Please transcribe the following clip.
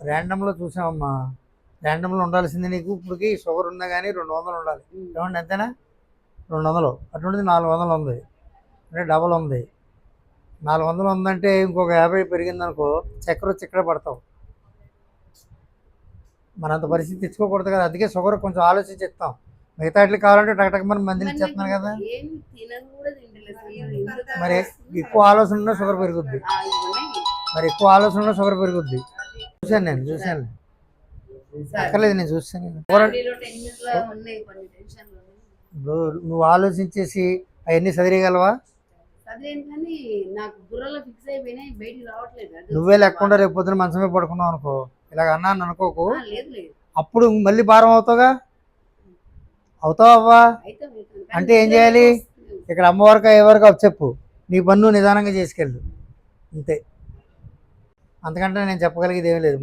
ర్యాండమ్లో చూసామమ్మా. ర్యాండమ్లో ఉండాల్సింది నీకు ఇప్పటికి షుగర్ ఉన్నా కానీ 200 ఉండాలి. ఏమండి అంతేనా? 200 అటువంటిది 400 ఉంది, అంటే డబల్ ఉంది. 400 ఉందంటే ఇంకొక 50 పెరిగిందనుకో చక్కెర వచ్చి ఇక్కడ పడతావు. మనంత పరిస్థితి తెచ్చుకోకూడదు కదా. అందుకే షుగర్ కొంచెం ఆలోచించి ఇస్తాం. మిగతా వాటికి కావాలంటే టకటకమని మందిని ఇచ్చేస్తున్నాను కదా. మరి ఎక్కువ ఆలోచన ఉన్నా షుగర్ పెరుగుద్ది. మరి ఎక్కువ ఆలోచన ఉన్నా షుగర్ పెరుగుద్ది. చూశాను అక్కర్లేదు, నేను చూస్తాను. నువ్వు ఆలోచించేసి అవన్నీ చదివేయగలవా? నువ్వే లేకుండా రేపు పొద్దున మంచమే పడుకున్నావు అనుకో, ఇలాగ అన్నాను అనుకోకు, అప్పుడు మళ్ళీ భారం అవుతావుగా. అవుతావా? అంటే ఏం చేయాలి? ఇక్కడ అమ్మవారికి ఎవరికి చెప్పు, నీ పన్ను నిదానంగా చేసుకెళ్ళు, అంతే. అంతకంటే నేను చెప్పగలిగేది ఏమీ లేదు.